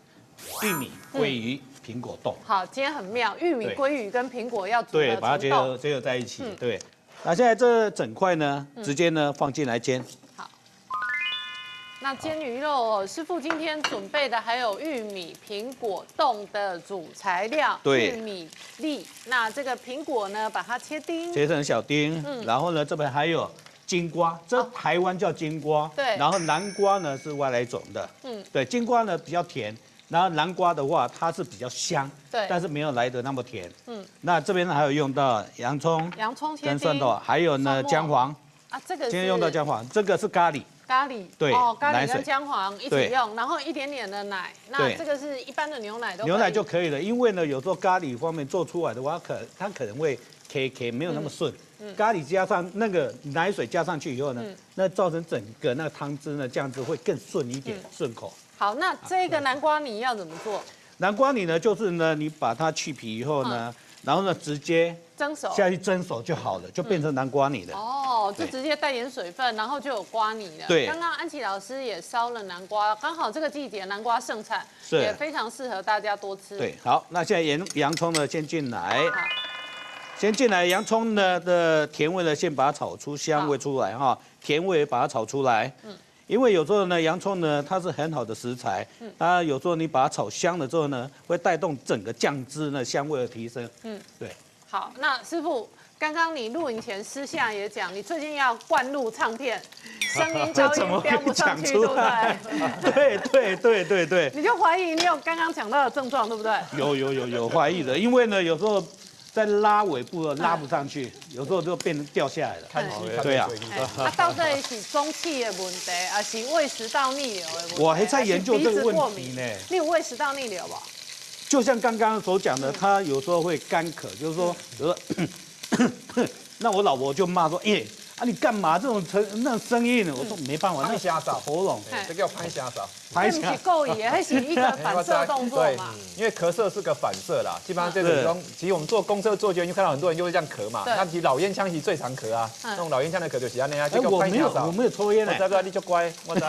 Speaker 7: 玉米、鲑鱼、苹果冻。
Speaker 1: 好，今天很妙，玉米、鲑鱼跟苹果要组合成冻，
Speaker 7: 把它结合在一起。对，那现在这整块呢，直接呢放进来煎。
Speaker 1: 好，那煎鱼肉师傅今天准备的还有玉米、苹果冻的主材料，玉米粒。那这个苹果呢，把它切丁，
Speaker 7: 切成小丁。然后呢，这边还有金瓜，这台湾叫金瓜。
Speaker 1: 对。
Speaker 7: 然后南瓜呢是外来种的。对，金瓜呢比较甜，然后南瓜的话它是比较香，
Speaker 1: 对，
Speaker 7: 但是没有来得那么甜。那这边呢还有用到洋葱跟蒜头，还有呢姜黄。
Speaker 1: 这个
Speaker 7: 今天用到姜黄，这个是咖喱。
Speaker 1: 咖喱
Speaker 7: 对，
Speaker 1: 咖喱跟姜黄一起用，然后一点点的奶，那这个是一般的牛奶都可以，
Speaker 7: 牛奶就可以了。因为呢，有时候咖喱方面做出来的话，它可能会 K 没有那么顺。咖喱加上那个奶水加上去以后呢，那造成整个那个汤汁呢，这样子会更顺一点，顺口。
Speaker 1: 好，那这个南瓜泥要怎么做？
Speaker 7: 南瓜泥呢，就是呢，你把它去皮以后呢，然后呢直接
Speaker 1: 蒸熟
Speaker 7: 下去蒸熟就好了，就变成南瓜泥了。
Speaker 1: 就直接带点水分，然后就有瓜泥了。
Speaker 7: 对，
Speaker 1: 刚刚安琪老师也烧了南瓜，刚好这个季节南瓜盛产，也非常适合大家多吃。
Speaker 7: 对，好，那现在洋葱呢先进来，先进来洋葱呢的甜味呢先把它炒出香味出来哈，甜味把它炒出来。因为有时候呢，洋葱呢它是很好的食材，它有时候你把它炒香了之后呢，会带动整个酱汁呢香味的提升。对。
Speaker 1: 好，那师傅。刚刚你录影前私下也讲，你最近要灌录唱片，声音高音飙不上去，对不
Speaker 7: 对？对。
Speaker 1: 你就怀疑你有刚刚讲到的症状，对不对？
Speaker 7: 有怀疑的，因为呢，有时候在拉尾部拉不上去，有时候就变成掉下来了。
Speaker 6: 看戏看
Speaker 7: 对啊
Speaker 1: 到底是中气的问题，还是胃食道逆流的问题？
Speaker 7: 我还在研究这个问题呢。
Speaker 1: 你有胃食道逆流不？
Speaker 7: 就像刚刚所讲的，他有时候会干咳，就是说，比如说，那我老婆就骂说，你干嘛这种声音呢？我说没办法，那
Speaker 6: 虾嫂
Speaker 7: 喉咙，
Speaker 6: 这叫拍虾嫂。
Speaker 1: 那不是够野，还是一个反射动作嘛？
Speaker 6: 因为咳嗽是个反射啦，基本上这种其实我们坐公车坐捷运就看到很多人就会这样咳嘛。那其实老烟枪其实最常咳啊，那种老烟枪的咳就是安尼啊，这个拍虾嫂。
Speaker 7: 我没有抽烟
Speaker 6: 我知道你就乖，我知道。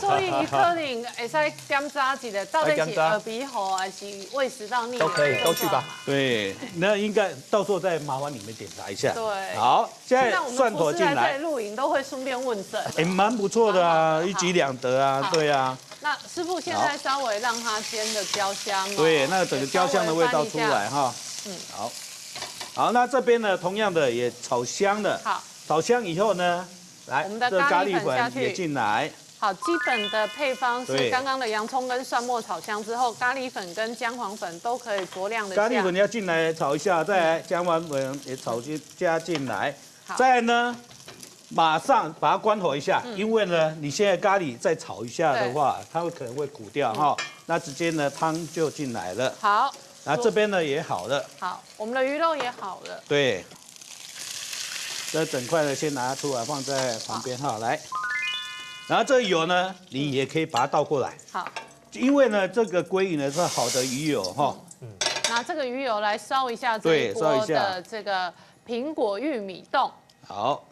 Speaker 1: 所以你可能会使检查一下，到底是耳鼻喉还是胃食道逆流？
Speaker 6: 都可以，都去吧。
Speaker 7: 对，那应该到时候再麻烦你们检查一下。
Speaker 1: 对，
Speaker 7: 好，现在蒜头进来。
Speaker 1: 录影都会顺便问诊，
Speaker 7: 蛮不错的啊，一举两得啊，对啊。
Speaker 1: 那师傅现在稍微让它煎的焦香，
Speaker 7: 对，那整个焦香的味道出来哈。好，那这边呢，同样的也炒香了。好，炒香以后呢，来，
Speaker 1: 我们的咖喱粉
Speaker 7: 也进来。
Speaker 1: 好，基本的配方是刚刚的洋葱跟蒜末炒香之后，咖喱粉跟姜黄粉都可以酌量的。
Speaker 7: 咖喱粉要进来炒一下，再来姜黄粉也加进来。再来呢，马上把它关火一下，因为呢，你现在咖喱再炒一下的话，它可能会苦掉哈。那直接呢，汤就进来了。
Speaker 1: 好，
Speaker 7: 然后这边呢也好了。
Speaker 1: 好，我们的鱼肉也好了。
Speaker 7: 对，这整块的先拿出来放在旁边哈，来。然后这油呢，你也可以把它倒过来。好，因为呢，这个鲑鱼呢是好的鱼油哈。
Speaker 1: 拿这个鱼油来烧一下这一锅的这个苹果玉米冻。
Speaker 7: 好。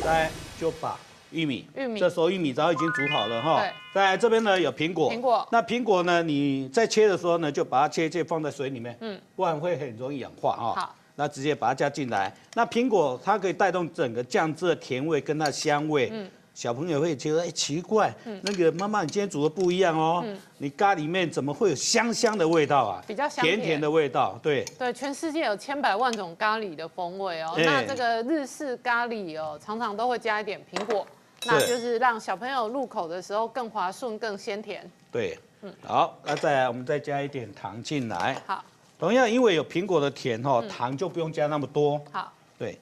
Speaker 7: 再就把玉米，这时候玉米早已经煮好了哈。在这边呢有苹果，那苹果呢你在切的时候呢就把它切放在水里面，不然会很容易氧化哈。好，那直接把它加进来。那苹果它可以带动整个酱汁的甜味跟它的香味。小朋友会觉得奇怪，那个妈妈你今天煮的不一样哦，你咖里面怎么会有香香的味道啊？
Speaker 1: 比较香
Speaker 7: 甜的味道，对。
Speaker 1: 对，全世界有千百万种咖喱的风味哦。那这个日式咖喱哦，常常都会加一点苹果，那就是让小朋友入口的时候更滑顺、更鲜甜。
Speaker 7: 对，好，那再来我们再加一点糖进来。
Speaker 1: 好，
Speaker 7: 同样因为有苹果的甜哈，糖就不用加那么多。
Speaker 1: 好，
Speaker 7: 对，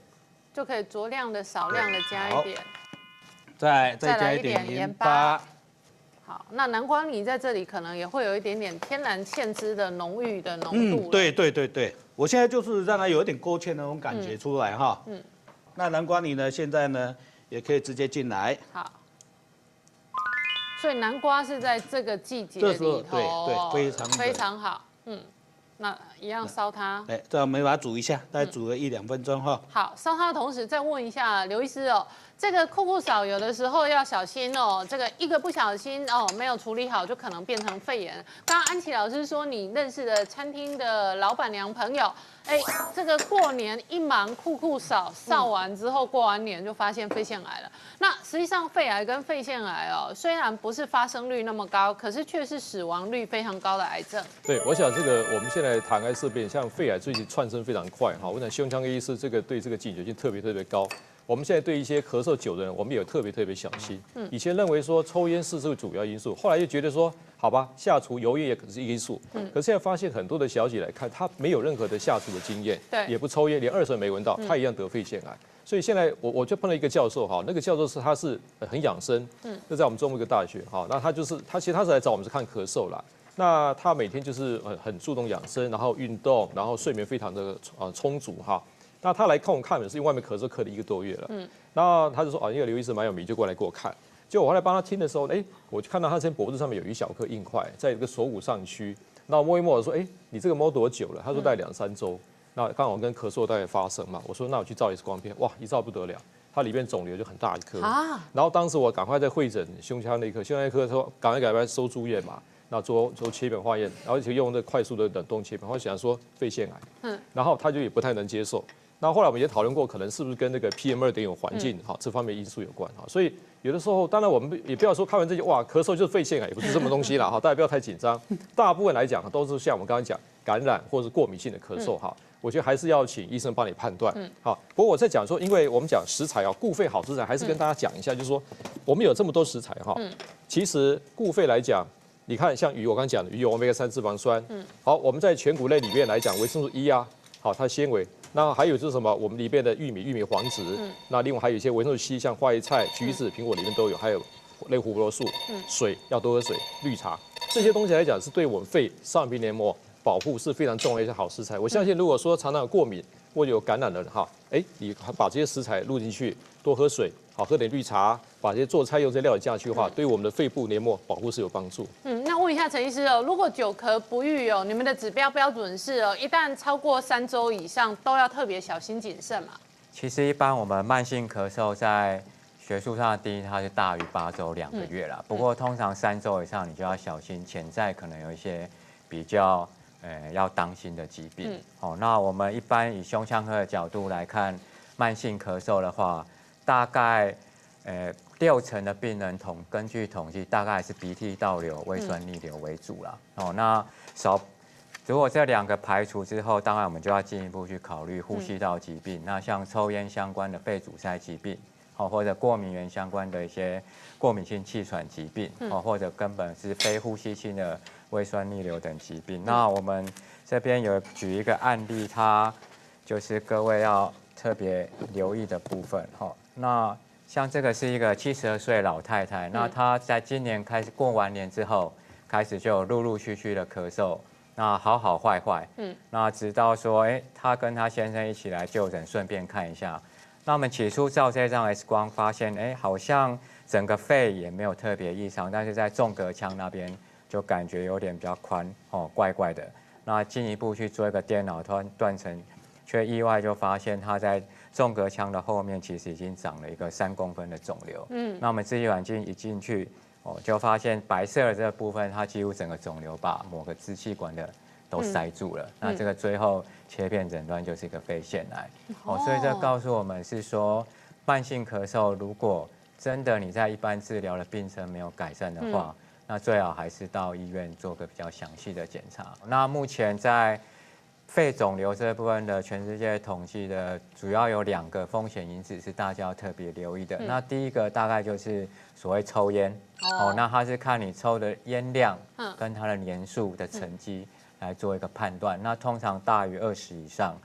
Speaker 1: 就可以酌量的、少量的加一点。
Speaker 7: 再加一点盐巴。
Speaker 1: 好，那南瓜泥在这里可能也会有一点点天然芡汁的浓郁的浓度。
Speaker 7: 对，我现在就是让它有一点勾芡的那种感觉出来哈。那南瓜泥呢，现在呢也可以直接进来。
Speaker 1: 好，所以南瓜是在这个季节里头，
Speaker 7: 对，
Speaker 1: 非常好。那一样烧它。
Speaker 7: 这我们把它煮一下，大概煮个1-2分钟哈。
Speaker 1: 好，烧它的同时再问一下刘医师哦，这个酷酷嫂有的时候要小心哦，这个一个不小心哦没有处理好，就可能变成肺炎。刚刚安琪老师说你认识的餐厅的老板娘朋友，这个过年一忙酷酷嫂扫完之后，过完年就发现肺腺癌了。那实际上肺癌跟肺腺癌哦，虽然不是发生率那么高，可是却是死亡率非常高的癌症。
Speaker 2: 对，我想这个我们现在谈癌色变，像肺癌最近窜升非常快哈。我想胸腔科医师这个对这个警觉性特别高。我们现在对一些咳嗽久的人，我们也特别小心。以前认为说抽烟是这个主要因素，后来又觉得说，好吧，下厨油烟也可是一个因素。可是现在发现很多的小姐来看，她没有任何的下厨的经验，也不抽烟，连2手没闻到，她一样得肺腺癌。所以现在我就碰到一个教授哈，那个教授他是很养生，就在我们中部一个大学哈，那他其实他是来找我们是看咳嗽啦。那他每天就是很注重养生，然后运动，然后睡眠非常的充足哈。那他来看我看的是因为外面咳嗽咳了1个多月了，然后他就说因为刘医师蛮有名，就过来给我看。结果我后来帮他听的时候，我就看到他现在脖子上面有一小颗硬块，在这个锁骨上区。那我摸一摸，我说你这个摸多久了？他说大概2-3周。那刚好跟咳嗽大概发生嘛，我说那我去照 X 光片，哇，一照不得了，它里面肿瘤就很大一颗啊。然后当时我赶快在会诊胸腔内科，说赶快收住院嘛，那做切片化验，然后就用那快速的冷冻切片，我想说肺腺癌，然后他就也不太能接受。那后来我们也讨论过，可能是不是跟那个 PM2.5环境这方面因素有关所以有的时候，当然我们也不要说看完这些哇，咳嗽就是肺腺癌，也不是这么东西啦大家不要太紧张。大部分来讲都是像我们刚刚讲感染或是过敏性的咳嗽我觉得还是要请医生帮你判断。好，不过我在讲说，因为我们讲食材固肺好食材，还是跟大家讲一下，就是说我们有这么多食材其实固肺来讲，你看像鱼，我刚刚讲的鱼有 Omega 3脂肪酸，好，我们在全谷类里面来讲，维生素 E 好，它纤维。那还有就是什么？我们里面的玉米黄质，那另外还有一些维生素 C， 像花椰菜、橘子、苹果里面都有，还有类胡萝卜素，水要多喝水，绿茶这些东西来讲是对我们肺上皮黏膜保护是非常重要的一些好食材。我相信如果说常常有过敏或者有感染的人你把这些食材录进去，多喝水，好喝点绿茶，把这些做菜用这些料理下去的话，对于我们的肺部黏膜保护是有帮助。
Speaker 1: 那问一下陈医师如果久咳不愈你们的指标标准是一旦超过3周以上，都要特别小心谨慎嘛？
Speaker 3: 其实一般我们慢性咳嗽在学术上的定义它是大于8周2个月啦，不过通常3周以上你就要小心，潜在可能有一些比较要当心的疾病。那我们一般以胸腔科的角度来看，慢性咳嗽的话，大概60%的病人根据统计，大概是鼻涕倒流、胃酸逆流为主啦。那如果这2个排除之后，当然我们就要进一步去考虑呼吸道疾病。那像抽烟相关的肺阻塞疾病，或者过敏原相关的一些过敏性气喘疾病，或者根本是非呼吸性的胃酸逆流等疾病。那我们这边有举一个案例，它就是各位要特别留意的部分。那像这个是一个72岁老太太，那她在今年开始过完年之后，开始就有陆续的咳嗽，那好坏，那直到说，她跟她先生一起来就诊，顺便看一下。那我们起初照这张 X 光，发现，好像整个肺也没有特别异常，但是在纵隔腔那边就感觉有点比较宽，怪怪的。那进一步去做一个电脑断层，却意外就发现她在纵隔腔的后面其实已经长了一个3公分的肿瘤。那我们支气管镜一进去，就发现白色的这个部分，它几乎整个肿瘤把某个支气管的都塞住了。那这个最后切片诊断就是一个肺腺癌。所以这告诉我们是说，慢性咳嗽如果真的你在一般治疗的病程没有改善的话，那最好还是到医院做个比较详细的检查。那目前在肺肿瘤这部分的全世界统计的主要有2个风险因子是大家要特别留意的。那第一个大概就是所谓抽烟，那它是看你抽的烟量跟它的年数的成绩来做一个判断。那通常大于20以上，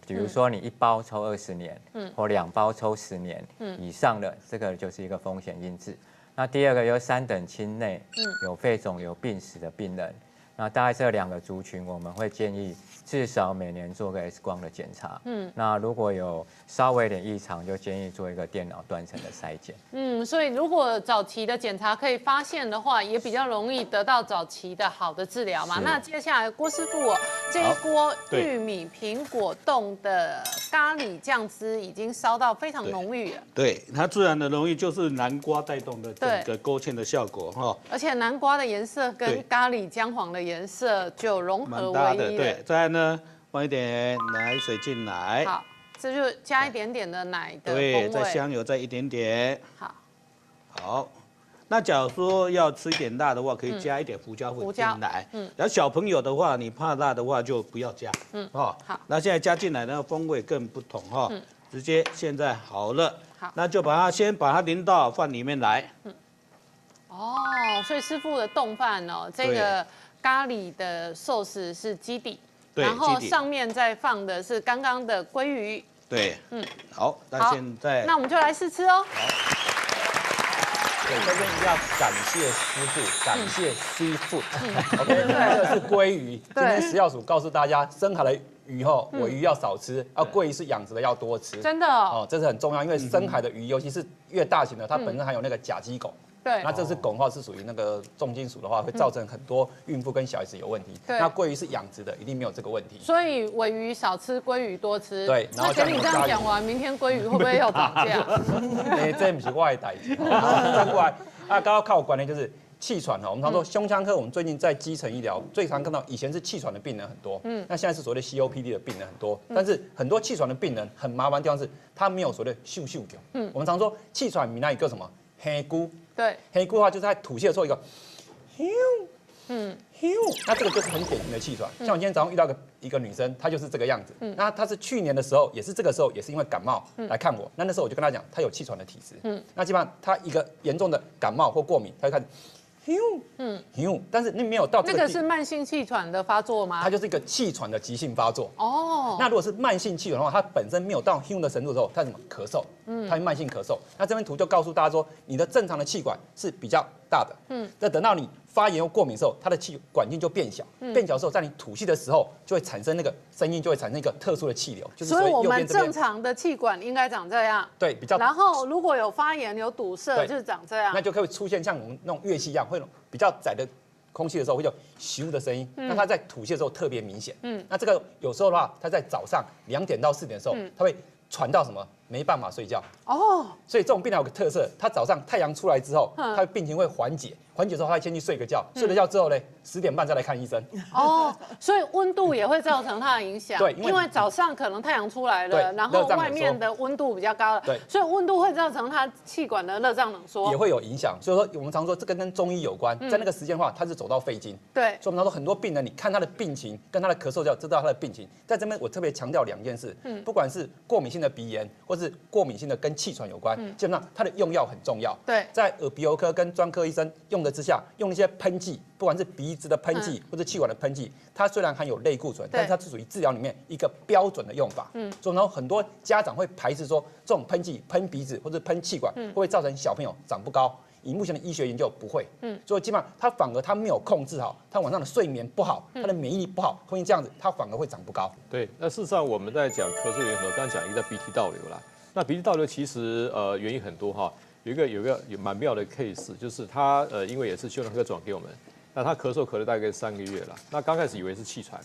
Speaker 3: 比如说你1包抽20年，或2包抽10年以上的，这个就是一个风险因子。那第二个就是3等亲内有肺肿瘤病史的病人，那大概这2个族群，我们会建议至少每年做个 X 光的检查。那如果有稍微一点异常，就建议做一个电脑断层的筛检。
Speaker 1: 所以如果早期的检查可以发现的话，也比较容易得到早期的好的治疗嘛。那接下来郭师傅，这一锅玉米苹果冻的咖喱酱汁已经烧到非常浓郁了。
Speaker 7: 对，它自然的浓郁就是南瓜带动的整个勾芡的效果
Speaker 1: 而且南瓜的颜色跟咖喱姜黄的颜色就融合为一了。
Speaker 7: 对，再来呢，放一点奶水进来。
Speaker 1: 好，这就加一点点的奶的风味。
Speaker 7: 对，再香油再一点点。好，那假如说要吃一点辣的话，可以加一点胡椒粉进来。然后小朋友的话，你怕辣的话就不要加。好，那现在加进来呢，风味更不同直接现在好了。好，那就先把它淋到饭里面来。
Speaker 1: 所以师傅的冻饭这个咖喱的寿司是基底，然后上面再放的是刚刚的鲑鱼。
Speaker 7: 对，好，那现在
Speaker 1: 那我们就来试吃哦。
Speaker 6: 对，这边要感谢师傅，感谢 seafood。OK， 这个是鲑鱼。今天食药署告诉大家，深海的鱼尾鱼要少吃，鲑鱼是养殖的要多吃。
Speaker 1: 真的
Speaker 6: 这是很重要，因为深海的鱼，尤其是越大型的，它本身含有那个甲基汞。
Speaker 1: 对，
Speaker 6: 那这是汞的话是属于那个重金属的话，会造成很多孕妇跟小孩子有问题。那鲑鱼是养殖的，一定没有这个问题。
Speaker 1: 所以鲔鱼少吃，鲑鱼多吃。
Speaker 6: 对，
Speaker 1: 然后跟你这样讲完，明天鲑鱼会不会要涨价？
Speaker 6: 这不是我的代志。再过来，刚刚靠我观念就是气喘哈，我们常说胸腔科，我们最近在基层医疗最常看到，以前是气喘的病人很多，那现在是所谓的 COPD 的病人很多，但是很多气喘的病人很麻烦的地方是，他没有所谓的嗅感。我们常说气喘闽南语叫什么？黑咕。对，黑咕的话就是在吐气的时候一个，那这个就是很典型的气喘。像我今天早上遇到一个女生，她就是这个样子。那她是去年的时候，也是这个时候，也是因为感冒来看我。那时候我就跟她讲，她有气喘的体质。那基本上她一个严重的感冒或过敏，她就开始。但是那没有到这
Speaker 1: 个是慢性气喘的发作吗？
Speaker 6: 它就是一个气喘的急性发作。那如果是慢性气喘的话，它本身没有到的程度的时候，它什么咳嗽？它会慢性咳嗽。那这边图就告诉大家说，你的正常的气管是比较大的。那等到你发炎或过敏的时候，它的气管径就变小。变小的时候，在你吐气的时候，就会产生那个声音，就会产生一个特殊的气流。
Speaker 1: 所以我们正常的气管应该长这样。
Speaker 6: 对，比较。
Speaker 1: 然后如果有发炎、有堵塞，就是长这样。
Speaker 6: 那就可以出现像我们那种乐器一样，会比较窄的空气的时候会有咻的声音。那它在吐气的时候特别明显。那这个有时候的话，它在早上2点到4点的时候，它会传到什么？没办法睡觉。所以这种病人有个特色，他早上太阳出来之后，他的病情会缓解。缓解之后，他先去睡个觉，睡了觉之后呢，10点半再来看医生。
Speaker 1: 所以温度也会造成它的影响。
Speaker 6: 对，
Speaker 1: 因为早上可能太阳出来了，然后外面的温度比较高了，所以温度会造成它气管的热胀冷缩，
Speaker 6: 也会有影响。所以说，我们常说这个跟中医有关，在那个时间的话，它是走到肺经。
Speaker 1: 对，
Speaker 6: 所以我们常说很多病人，你看他的病情跟他的咳嗽就知道他的病情。在这边我特别强调2件事，不管是过敏性的鼻炎，或是过敏性的跟气喘有关，基本上它的用药很重要。
Speaker 1: 对，
Speaker 6: 在耳鼻喉科跟专科医生用的之下，用一些喷剂，不管是鼻子的喷剂或者气管的喷剂，它虽然含有类固醇，但是它是属于治疗里面一个标准的用法。所以呢，很多家长会排斥说这种喷剂喷鼻子或者喷气管会不会造成小朋友长不高？以目前的医学研究不会。所以基本上它反而它没有控制好，它晚上的睡眠不好，它的免疫力不好，会这样子，它反而会长不高。
Speaker 2: 对，那事实上我们在讲咳嗽源头，刚刚讲一个叫鼻涕倒流啦。那鼻涕倒流其实原因很多哈。有一个蛮妙的 case， 就是他因为也是胸腔科转给我们，那他咳嗽咳了大概3个月了。那刚开始以为是气喘，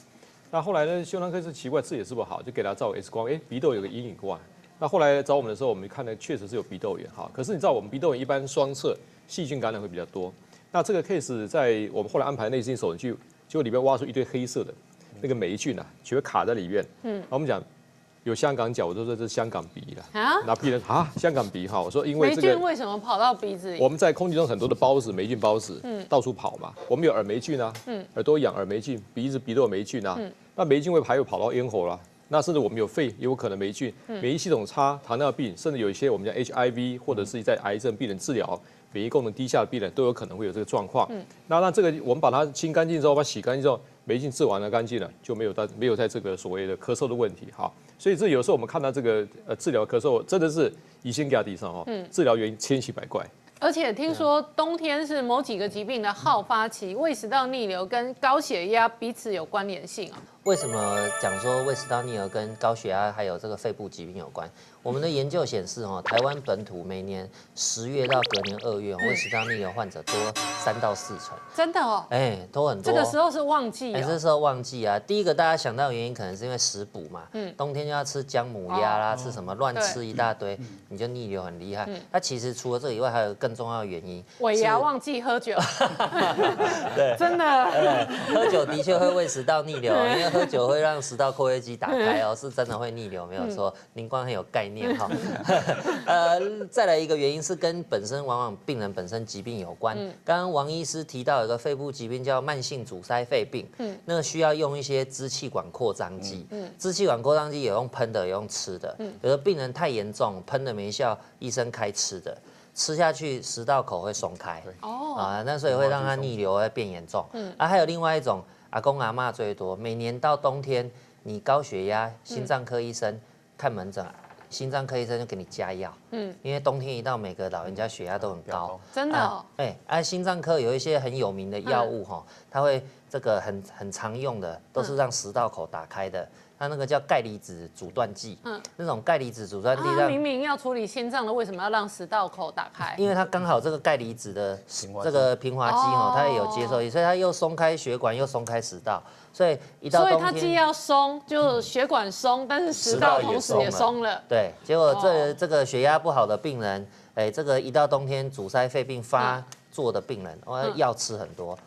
Speaker 2: 那后来呢胸腔科是奇怪治也治不好，就给他照 X 光，鼻窦有个阴影过来。那后来找我们的时候，我们看呢确实是有鼻窦炎哈。可是你知道我们鼻窦炎一般双侧细菌感染会比较多。那这个 case 在我们后来安排内视镜手术，结果里面挖出一堆黑色的那个霉菌啊，全部卡在里面。我们讲。有香港脚，我就说这是香港鼻了。那病人香港鼻哈，我说因为这个
Speaker 1: 霉菌为什么跑到鼻子里？
Speaker 2: 我们在空气中很多的孢子、霉菌孢子，到处跑嘛。我们有耳霉菌啊，耳朵痒耳霉菌，鼻都有霉菌啊。那霉菌还会跑到咽喉啦。那甚至我们有肺也有可能霉菌，免疫系统差、糖尿病，甚至有一些我们讲 HIV 或者是在癌症病人治疗。免疫功能低下的病人都有可能会有这个状况。那这个我们把它清干净之后，把它洗干净之后，霉菌治完了干净了，就没有在这个所谓的咳嗽的问题哈。所以这有时候我们看到这个治疗咳嗽真的是疑心给底上哦，治疗原因千奇百怪。
Speaker 1: 而且听说冬天是某几个疾病的好发期，胃食道逆流跟高血压彼此有关联性啊。
Speaker 4: 为什么讲说胃食道逆流跟高血压还有这个肺部疾病有关？我们的研究显示，台湾本土每年10月到隔年2月，胃食道逆流患者多3到4成。
Speaker 1: 真的哦？
Speaker 4: 多很多。
Speaker 1: 这个时候是旺季。
Speaker 4: 这时候旺季啊，第一个大家想到的原因可能是因为食补嘛，冬天就要吃姜母鸭啦，吃什么乱吃一大堆，你就逆流很厉害。那其实除了这个以外，还有更重要的原因，
Speaker 1: 尾牙忘记喝酒。对，真的。
Speaker 4: 喝酒的确会胃食道逆流，因为喝酒会让食道括约肌打开哦，是真的会逆流，没有错。林光很有概念哈。再来一个原因是跟往往病人本身疾病有关。刚刚王医师提到有个肺部疾病叫慢性阻塞肺病，那个需要用一些支气管扩张剂。支气管扩张剂有用喷的，有用吃的。有的病人太严重，喷的没效，医生开吃的。吃下去食道口会松开，那所以会让它逆流会变严重。还有另外一种，阿公阿嬷最多，每年到冬天，你高血压，心脏科医生看门诊，心脏科医生就给你加药，因为冬天一到，每个老人家血压都很高，
Speaker 1: 真的哦。
Speaker 4: 心脏科有一些很有名的药物它会这个很常用的，都是让食道口打开的。它那个叫钙离子阻断剂，那种钙离子阻断剂，
Speaker 1: 它明明要处理心脏的，为什么要让食道口打开？
Speaker 4: 因为它刚好这个钙离子的这个平滑肌它也有接受力，所以它又松开血管，又松开食道，所以一到冬天，
Speaker 1: 所以它既要松，就血管松，但是食道同时也松了。
Speaker 4: 对，结果这个血压不好的病人，这个一到冬天阻塞肺病发做的病人，药吃很多，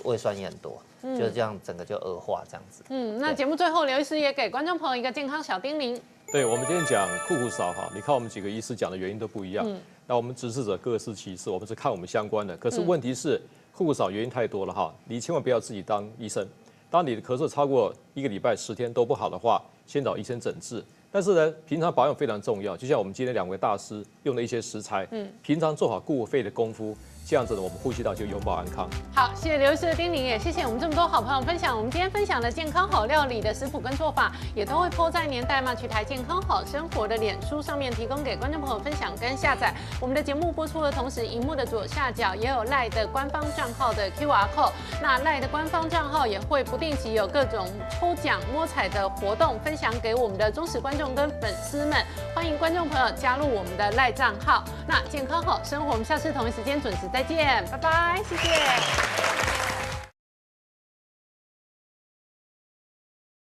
Speaker 4: 胃酸也很多，就这样整个就恶化这样子。
Speaker 1: 那节目最后刘医师也给观众朋友一个健康小叮咛。
Speaker 2: 对，我们今天讲酷酷少哈，你看我们几个医师讲的原因都不一样。那我们支持者各司其事，我们是看我们相关的。可是问题是酷酷少原因太多了哈，你千万不要自己当医生。当你的咳嗽超过1个礼拜10天都不好的话，先找医生诊治。但是呢，平常保养非常重要，就像我们今天2位大师用的一些食材，平常做好顾肺的功夫，这样子呢，我们呼吸道就永保安康。
Speaker 1: 好，谢谢刘医师的叮咛，也谢谢我们这么多好朋友分享。我们今天分享的健康好料理的食谱跟做法，也都会po在年代嘛去台健康好生活的脸书上面，提供给观众朋友分享跟下载。我们的节目播出的同时，荧幕的左下角也有赖的官方账号的 QR code。那赖的官方账号也会不定期有各种抽奖摸彩的活动，分享给我们的忠实观众跟粉丝们。欢迎观众朋友加入我们的赖账号。那健康好生活，我们下次同一时间准时再见，拜拜，谢谢。